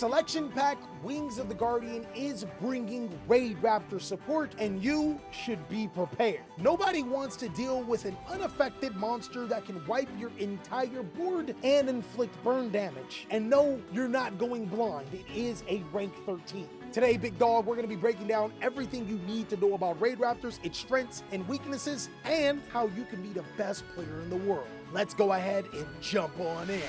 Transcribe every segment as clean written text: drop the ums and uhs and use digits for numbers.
selection pack, Wings of the Guardian, is bringing Raidraptor support, and you should be prepared. Nobody wants to deal with an unaffected monster that can wipe your entire board and inflict burn damage. And no, you're not going blind. It is a rank 13. Today, big dog, we're going to be breaking down everything you need to know about Raidraptors, its strengths and weaknesses, and how you can be the best player in the world. Let's go ahead and jump on in.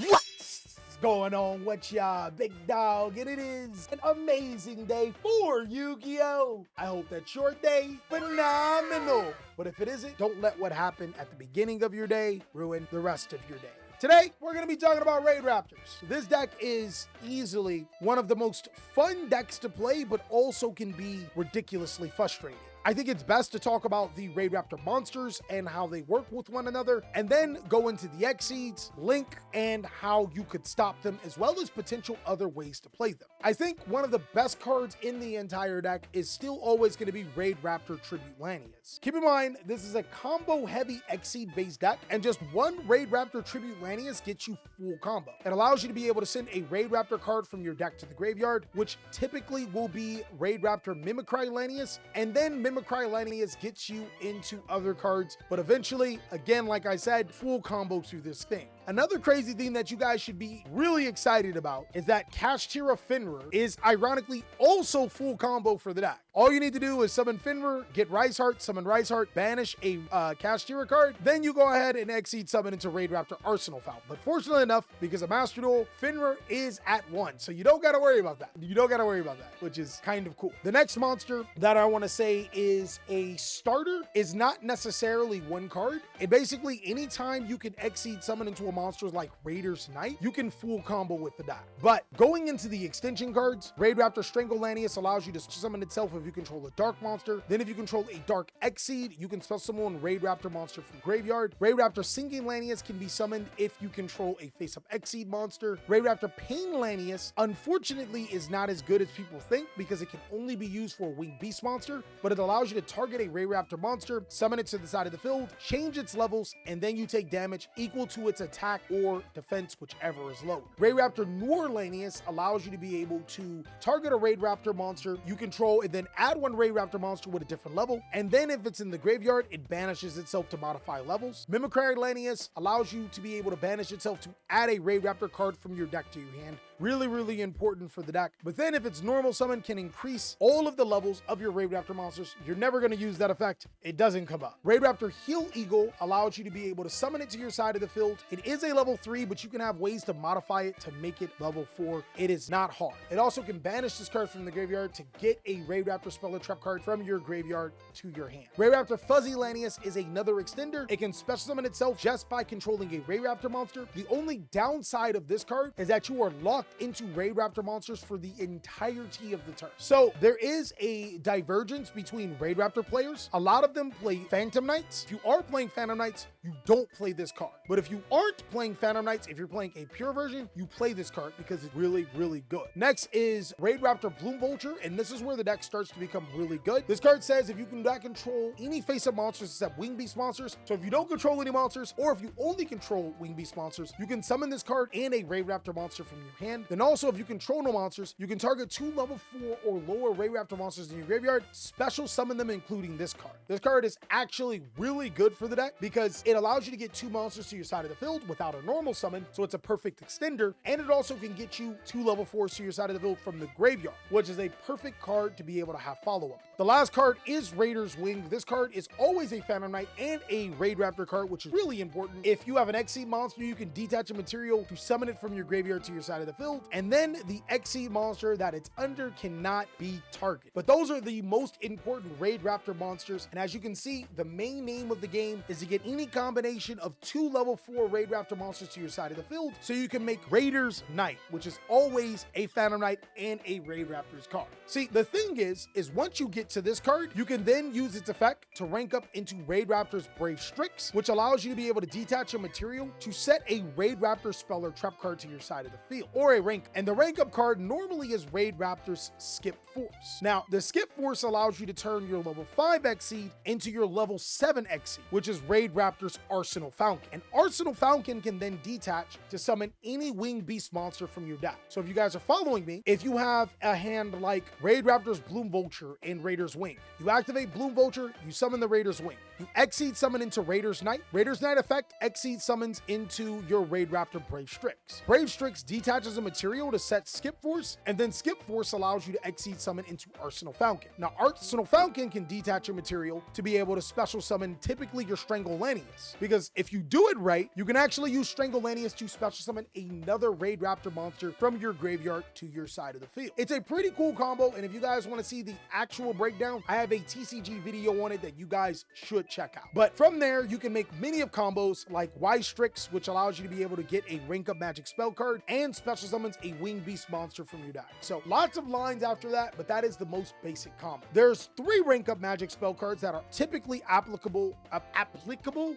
What's going on with y'all, big dog? And it is an amazing day for Yu-Gi-Oh! I hope that's your day phenomenal. But if it isn't, don't let what happened at the beginning of your day ruin the rest of your day. Today, we're going to be talking about Raidraptors. This deck is easily one of the most fun decks to play, but also can be ridiculously frustrating. I think it's best to talk about the Raidraptor monsters and how they work with one another, and then go into the X-Seeds, Link, and how you could stop them, as well as potential other ways to play them. I think one of the best cards in the entire deck is still always going to be Raidraptor Tribute Lanius. Keep in mind, this is a combo-heavy X-Seed based deck, and just one Raidraptor Tribute Lanius gets you full combo. It allows you to be able to send a Raidraptor card from your deck to the graveyard, which typically will be Raidraptor Mimicry Lanius, and then Mimicry Lanius gets you into other cards, but eventually, again, like I said, full combo through this thing. Another crazy thing that you guys should be really excited about is that Kashtira Fenrir is ironically also full combo for the deck. All you need to do is summon Fenrir, get Rice Heart, summon Rice Heart, banish a Kashtira card, then you go ahead and X-Seed summon into Raidraptor Arsenal Fountain. But fortunately enough, because of Master Duel, Fenrir is at 1, so you don't gotta worry about that. You don't gotta worry about that, which is kind of cool. The next monster that I want to say is a starter is not necessarily one card. It basically, anytime you can X-Seed summon into a monster like Raider's Knight, you can full combo with the deck. But going into the extension cards, Raidraptor Strangle Lanius allows you to summon itself if you control a dark monster. Then if you control a dark X-Seed, you can special summon Raidraptor monster from graveyard. Raidraptor Singing Lanius can be summoned if you control a face-up X-Seed monster. Raidraptor Pain Lanius, unfortunately, is not as good as people think because it can only be used for a winged beast monster, but it allows you to target a Raidraptor monster, summon it to the side of the field, change its levels, and then you take damage equal to its attack or defense, whichever is lower. Raidraptor Noor Lanius allows you to be able to target a Raidraptor monster you control and then add one Raidraptor monster with a different level, and then if it's in the graveyard, it banishes itself to modify levels. Mimicry Lanius allows you to be able to banish itself to add a Raidraptor card from your deck to your hand. Really important for the deck. But then if it's normal summon, can increase all of the levels of your Raidraptor monsters. You're never going to use that effect. It doesn't come up. Raidraptor Heal Eagle allows you to be able to summon it to your side of the field. It is a level 3, but you can have ways to modify it to make it level 4. It is not hard. It also can banish this card from the graveyard to get a Raidraptor Spell or Trap card from your graveyard to your hand. Raidraptor Fuzzy Lanius is another extender. It can special summon itself just by controlling a Raidraptor monster. The only downside of this card is that you are locked into Raidraptor monsters for the entirety of the turn. So there is a divergence between Raidraptor players. A lot of them play Phantom Knights. If you are playing Phantom Knights, you don't play this card. But if you aren't playing Phantom Knights, if you're playing a pure version, you play this card because it's really good. Next is Raidraptor Bloom Vulture, and this is where the deck starts to become really good. This card says if you can not control any face-up monsters except wing beast monsters, so if you don't control any monsters, or if you only control wing beast monsters, you can summon this card and a Raidraptor monster from your hand. Then also, if you control no monsters, you can target 2 level 4 or lower Raidraptor monsters in your graveyard, special summon them, including this card. This card is actually really good for the deck because it allows you to get 2 monsters to your side of the field without a normal summon, so it's a perfect extender, and it also can get you 2 level 4s to your side of the field from the graveyard, which is a perfect card to be able to have follow-up. The last card is Raider's Wing. This card is always a Phantom Knight and a Raidraptor card, which is really important. If you have an X-Seed monster, you can detach a material to summon it from your graveyard to your side of the field, and then the X-Seed monster that it's under cannot be targeted. But those are the most important Raidraptor monsters, and as you can see, the main name of the game is to get any combination of 2 level 4 Raidraptor monsters to your side of the field, so you can make Raider's Knight, which is always a Phantom Knight and a Raidraptor's card. See, the thing is once you get to this card, you can then use its effect to rank up into Raidraptor's Brave Strix, which allows you to be able to detach a material to set a Raidraptor spell or trap card to your side of the field. Or for a rank, and the rank up card normally is Raidraptor's Skip Force. Now, the Skip Force allows you to turn your level 5 Exceed into your level 7 Exceed, which is Raidraptor's Arsenal Falcon. And Arsenal Falcon can then detach to summon any winged beast monster from your deck. So if you guys are following me, if you have a hand like Raidraptor's Bloom Vulture in Raider's Wing, you activate Bloom Vulture, you summon the Raider's Wing. You Exceed summon into Raider's Knight. Raider's Knight effect Exceed summons into your Raidraptor Breif Strix. Breif Strix detaches a material to set Skip Force, and then Skip Force allows you to Exceed summon into Arsenal Falcon. Now, Arsenal Falcon can detach a material to be able to special summon typically your Strangolanius, because if you do it right, you can actually use Strangolanius to special summon another Raidraptor monster from your graveyard to your side of the field. It's a pretty cool combo, and if you guys want to see the actual breakdown, I have a TCG video on it that you guys should check out. But from there, you can make many of combos like Y Strix, which allows you to be able to get a rank up magic spell card and special summons a winged beast monster from your deck. So lots of lines after that, but that is the most basic combo. There's 3 rank up magic spell cards that are typically applicable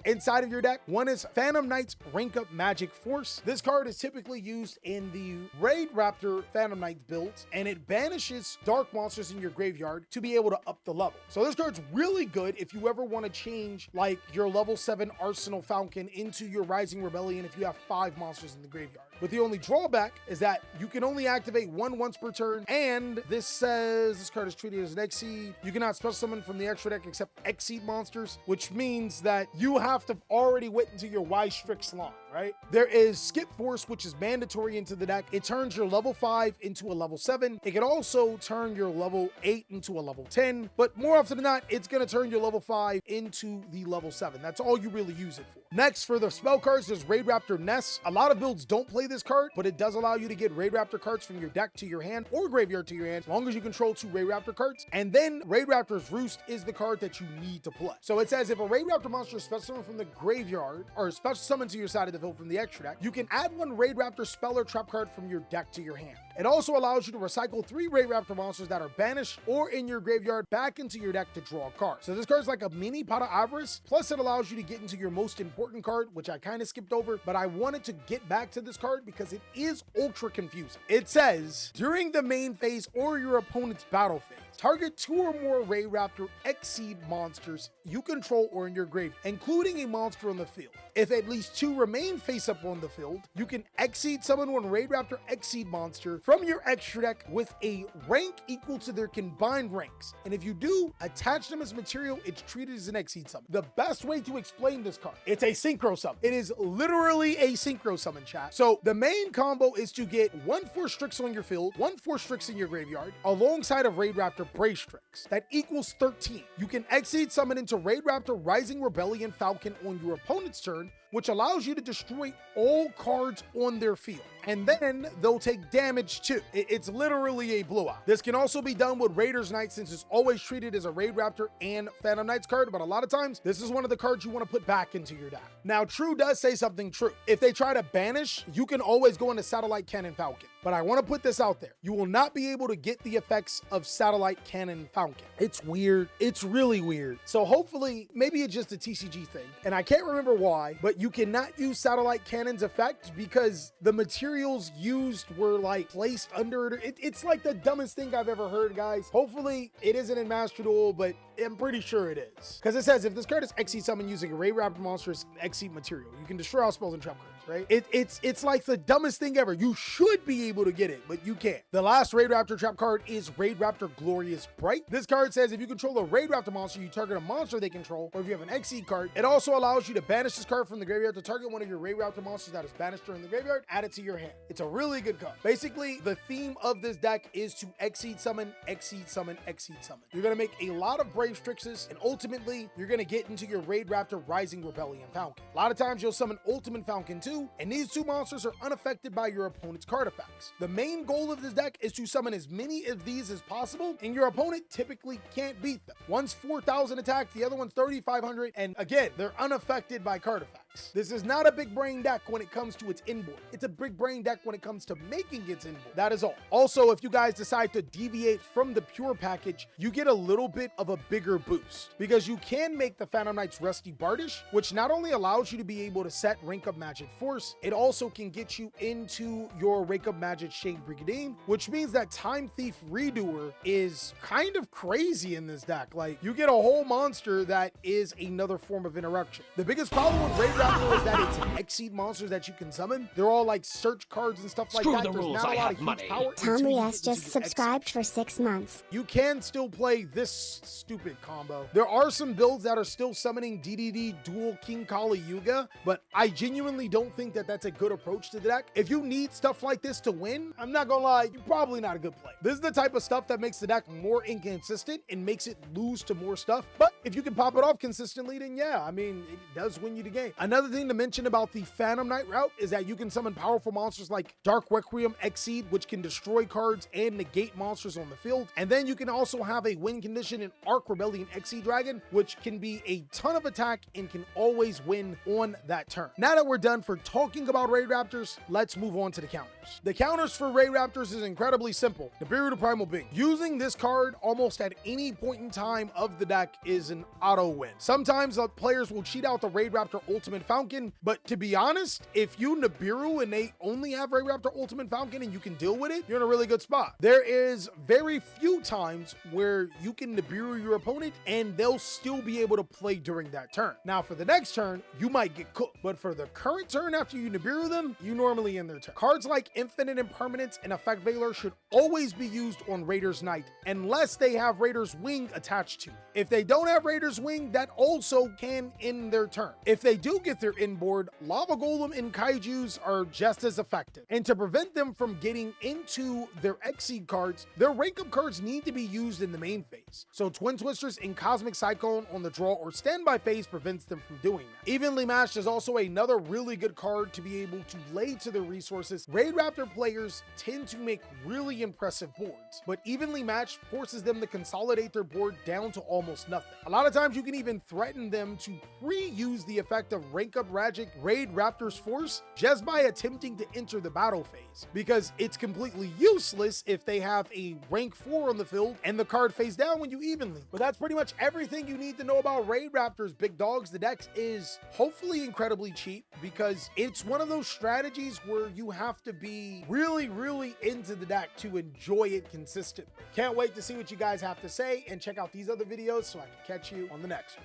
inside of your deck. One is Phantom Knight's rank up magic force. This card is typically used in the Raidraptor Phantom Knight builds, and it banishes dark monsters in your graveyard to be able to up the level. So this card's really good if you ever want to change like your level 7 Arsenal Falcon into your Rising Rebellion if you have 5 monsters in the graveyard. But the only drawback is that you can only activate one once per turn, and this says this card is treated as an Exceed. You cannot special summon from the extra deck except Exceed monsters, which means that you have to already went into your Y Strix line, right? There is Skip Force, which is mandatory into the deck. It turns your level 5 into a level 7. It can also turn your level 8 into a level 10, but more often than not, it's going to turn your level 5 into the level 7. That's all you really use it for. Next, for the spell cards, there's Raidraptor Nest. A lot of builds don't play this card, but it does allow you to get Raidraptor cards from your deck to your hand or graveyard to your hand, as long as you control 2 Raidraptor cards. And then Raidraptor's Roost is the card that you need to play. So it says if a Raidraptor monster is special summoned from the graveyard or special summoned to your side of the field from the extra deck, you can add 1 Raidraptor spell or trap card from your deck to your hand. It also allows you to recycle 3 Raidraptor monsters that are banished or in your graveyard back into your deck to draw a card. So this card's like a mini Pot of Avarice, plus it allows you to get into your most important card, which I kind of skipped over, but I wanted to get back to this card because it is ultra confusing. It says, during the main phase or your opponent's battle phase, target 2 or more Raidraptor Exceed monsters you control or in your grave, including a monster on the field. If at least 2 remain face up on the field, you can Exceed summon 1 Raidraptor Exceed monster from your extra deck with a rank equal to their combined ranks. And if you do, attach them as material, it's treated as an Exceed summon. The best way to explain this card, it's a synchro summon. It is literally a synchro summon, chat. So the main combo is to get 1 Force Strix on your field, 1 Force Strix in your graveyard, alongside of Raidraptor Breif Strix. That equals 13. You can Exceed summon into Raidraptor Rising Rebellion Falcon on your opponent's turn, which allows you to destroy all cards on their field. And then they'll take damage too. It's literally a blowout. This can also be done with Raider's Knight since it's always treated as a Raidraptor and Phantom Knight's card, but a lot of times this is one of the cards you want to put back into your deck. Now, True does say something true. If they try to banish, you can always go into Satellite Cannon Falcon. But I want to put this out there. You will not be able to get the effects of Satellite Cannon Falcon. It's weird. It's really weird. So hopefully, maybe it's just a TCG thing, and I can't remember why, but you cannot use Satellite Cannon's effect because the materials used were like placed under it. It's like the dumbest thing I've ever heard, guys. Hopefully it isn't in Master Duel, but I'm pretty sure it is. Because it says if this card is Exceed summon using a Raidraptor monster's Exceed material, you can destroy all spells and trap cards, right? It's like the dumbest thing ever. You should be able to get it, but you can't. The last Raidraptor trap card is Raidraptor Glorious Bright. This card says if you control a Raidraptor monster, you target a monster they control, or if you have an Exceed card, it also allows you to banish this card from the graveyard to target one of your Raidraptor monsters that is banished during the graveyard, add it to your hand. It's a really good card. Basically, the theme of this deck is to Exceed summon, Exceed summon, Exceed summon. You're going to make a lot of Breif Strixes, and ultimately, you're going to get into your Raidraptor Rising Rebellion Falcon. A lot of times, you'll summon Ultimate Falcon too, and these 2 monsters are unaffected by your opponent's card effects. The main goal of this deck is to summon as many of these as possible, and your opponent typically can't beat them. One's 4,000 attack, the other one's 3,500, and again, they're unaffected by card effects. decks. This is not a big brain deck when it comes to its inboard. It's a big brain deck when it comes to making its inboard. That is all. Also, if you guys decide to deviate from the pure package, you get a little bit of a bigger boost because you can make the Phantom Knight's Rusty Bardish, which not only allows you to be able to set Rank Up Magic Force, it also can get you into your Rank Up Magic Shade Brigandine, which means that Time Thief Redoer is kind of crazy in this deck. Like, you get a whole monster that is another form of interaction. The biggest problem with Raidraptor is that it's Exceed monsters that you can summon. They're all like search cards and stuff like that. There's not a lot of huge power. Tommy S just subscribed for 6 months. You can still play this stupid combo. There are some builds that are still summoning DDD Dual King Kali Yuga, but I genuinely don't think that that's a good approach to the deck. If you need stuff like this to win, I'm not gonna lie, you're probably not a good play. This is the type of stuff that makes the deck more inconsistent and makes it lose to more stuff. But if you can pop it off consistently, then yeah, I mean, it does win you the game. Another thing to mention about the Phantom Knight route is that you can summon powerful monsters like Dark Requiem Exceed, which can destroy cards and negate monsters on the field. And then you can also have a win condition in Arc Rebellion Exceed Dragon, which can be a ton of attack and can always win on that turn. Now that we're done for talking about Raidraptors, let's move on to the counters. The counters for Raidraptors is incredibly simple. Nibiru the Primal Being. Using this card almost at any point in time of the deck is an auto win. Sometimes players will cheat out the Raidraptor Ultimate Falcon, but to be honest, if you Nibiru and they only have Raidraptor Ultimate Falcon and you can deal with it, you're in a really good spot. There is very few times where you can Nibiru your opponent and they'll still be able to play during that turn. Now for the next turn, you might get cooked, but for the current turn after you Nibiru them, you normally end their turn. Cards like Infinite Impermanence and Effect Veiler should always be used on Raider's Knight unless they have Raider's Wing attached to. If they don't have Raider's Wing, that also can end their turn. If they do get their inboard, Lava Golem and Kaijus are just as effective. And to prevent them from getting into their Exceed cards, their rank up cards need to be used in the main phase. So Twin Twisters and Cosmic Cyclone on the draw or standby phase prevents them from doing that. Evenly Matched is also another really good card to be able to lay to their resources. Raidraptor players tend to make really impressive boards, but Evenly Matched forces them to consolidate their board down to almost nothing. A lot of times you can even threaten them to pre-use the effect of Rank Up Magic Raidraptor's Force just by attempting to enter the battle phase, because it's completely useless if they have a rank 4 on the field and the card face down when you evenly. But that's pretty much everything you need to know about Raidraptors, big dogs. The deck is hopefully incredibly cheap because it's one of those strategies where you have to be really into the deck to enjoy it consistently. Can't wait to see what you guys have to say and check out these other videos so I can catch you on the next one.